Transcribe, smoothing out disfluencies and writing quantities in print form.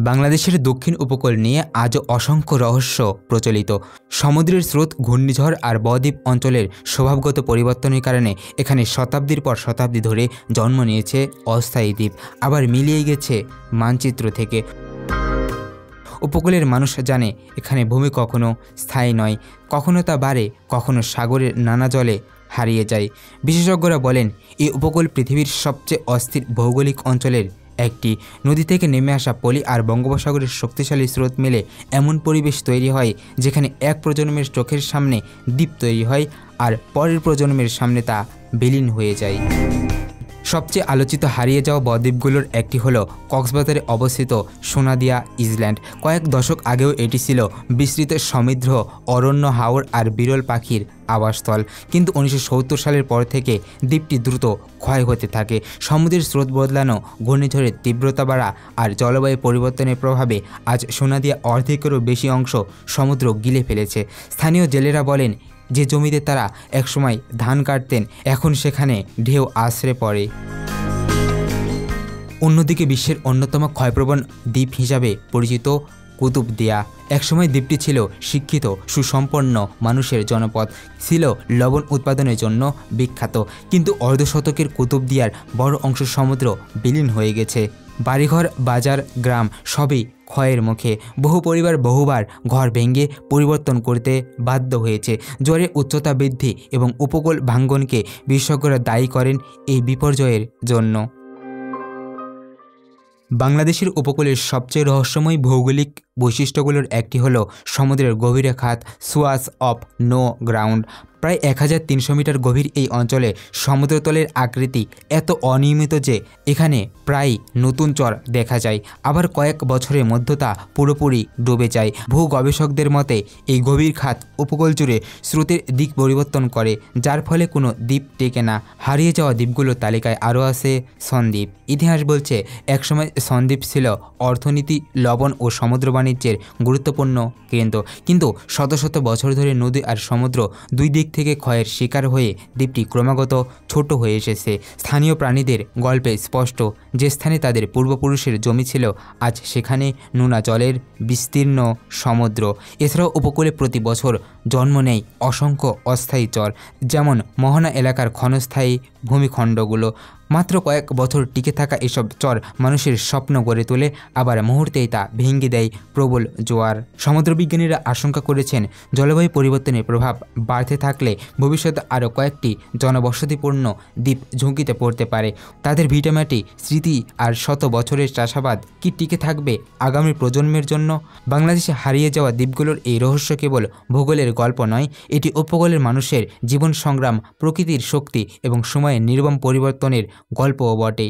বাংলাদেশের দক্ষিণ উপকূল নিয়ে আজও অসংখ্য রহস্য প্রচলিত। সমুদ্রের স্রোত, ঘূর্ণিঝড় আর বদ্বীপ অঞ্চলের স্বভাবগত পরিবর্তনের কারণে এখানে শতাব্দীর পর শতাব্দী ধরে জন্ম নিয়েছে অস্থায়ী দ্বীপ, আবার মিলিয়ে গেছে মানচিত্র থেকে। উপকূলের মানুষ জানে এখানে ভূমি কখনো স্থায়ী নয়, কখনো তা বাড়ে, কখনো সাগরের নানা জলে হারিয়ে যায়। বিশেষজ্ঞরা বলেন এই উপকূল পৃথিবীর সবচেয়ে অস্থির ভৌগোলিক অঞ্চলের একটি। নদী থেকে নেমে আসা পলি আর বঙ্গোপসাগরের শক্তিশালী স্রোত মিলে এমন পরিবেশ তৈরি হয় যেখানে এক প্রজন্মের চোখের সামনে দ্বীপ তৈরি হয় আর পরের প্রজন্মের সামনে তা বিলীন হয়ে যায়। সবচেয়ে আলোচিত হারিয়ে যাওয়া বদ্বীপগুলোর একটি হলো কক্সবাজারে অবস্থিত সোনাদিয়া ইসল্যান্ড। কয়েক দশক আগেও এটি ছিল বিস্তৃত সমৃদ্ধ অরণ্য, হাওর আর বিরল পাখির আবাসস্থল, কিন্তু 1970 সালের পর থেকে দ্বীপটি দ্রুত ক্ষয় হতে থাকে। সমুদ্রের স্রোত বদলানো, ঘূর্ণিঝড়ের তীব্রতা বাড়া আর জলবায়ু পরিবর্তনের প্রভাবে আজ সোনাদিয়া অর্ধেকেরও বেশি অংশ সমুদ্র গিলে ফেলেছে। স্থানীয় জেলেরা বলেন যে জমিতে তারা একসময় ধান কাটতেন এখন সেখানে ঢেউ আছড়ে পড়ে। অন্যদিকে বিশ্বের অন্যতম ক্ষয়প্রবণ দ্বীপ হিসাবে পরিচিত কুতুবদিয়া, একসময় দ্বীপটি ছিল শিক্ষিত সুসম্পন্ন মানুষের জনপদ, ছিল লবণ উৎপাদনের জন্য বিখ্যাত, কিন্তু অর্ধশতকের কুতুবদিয়ার বড় অংশ সমুদ্র বিলীন হয়ে গেছে। বাড়িঘর, বাজার, গ্রাম সবই ক্ষয়ের মুখে। বহু পরিবার বহুবার ঘর ভেঙে পরিবর্তন করতে বাধ্য হয়েছে। জ্বরের উচ্চতা বৃদ্ধি এবং উপকূল ভাঙ্গনকে বিশেষজ্ঞরা দায়ী করেন এই বিপর্যয়ের জন্য। বাংলাদেশের উপকূলের সবচেয়ে রহস্যময় ভৌগোলিক বৈশিষ্ট্যগুলোর একটি হলো সমুদ্রের গভীরে খাত, সোয়াস অফ নো গ্রাউন্ড। প্রায় 1300 মিটার গভীর এই অঞ্চলে সমুদ্রতলের আকৃতি এত অনিয়মিত যে এখানে প্রায় নতুন চর দেখা যায়, আবার কয়েক বছরের মধ্যে তা পুরোপুরি ডুবে যায়। ভূ গবেষকদের মতে এই গভীর খাত উপকূল জুড়ে স্রোতের দিক পরিবর্তন করে, যার ফলে কোনো দ্বীপ টেকে না। হারিয়ে যাওয়া দ্বীপগুলোর তালিকায় আরও আছে সন্দ্বীপ। ইতিহাস বলছে একসময় সন্দ্বীপ ছিল অর্থনীতি, লবণ ও সমুদ্র বাণিজ্যের গুরুত্বপূর্ণ কেন্দ্র, কিন্তু শত শত বছর ধরে নদী আর সমুদ্র দুই দিক থেকে ক্ষয়ের শিকার হয়ে দ্বীপটি ক্রমাগত ছোট হয়ে এসেছে। স্থানীয় প্রাণীদের গল্পে স্পষ্ট যে স্থানে তাদের পূর্বপুরুষের জমি ছিল আজ সেখানে নোনা জলের বিস্তীর্ণ সমুদ্র। এছাড়াও উপকূলে প্রতি বছর জন্ম নেয় অসংখ্য অস্থায়ী চর, যেমন মোহনা এলাকার ক্ষণস্থায়ী ভূমিখণ্ডগুলো। মাত্র কয়েক বছর টিকে থাকা এসব চর মানুষের স্বপ্ন গড়ে তোলে, আবার মুহূর্তেই তা ভেঙে দেয় প্রবল জোয়ার। সমুদ্রবিজ্ঞানীরা আশঙ্কা করেছেন জলবায়ু পরিবর্তনের প্রভাব বাড়তে থাকলে ভবিষ্যতে আরও কয়েকটি জনবসতিপূর্ণ দ্বীপ ঝুঁকিতে পড়তে পারে। তাদের ভিটামাটি, স্মৃতি আর শত বছরের চাষাবাদ কি টিকে থাকবে আগামী প্রজন্মের জন্য? বাংলাদেশে হারিয়ে যাওয়া দ্বীপগুলোর এই রহস্য কেবল ভূগোলের গল্প নয়, এটি উপকূলের মানুষের জীবন সংগ্রাম, প্রকৃতির শক্তি এবং সময়ের নির্মম পরিবর্তনের গল্পও বটে।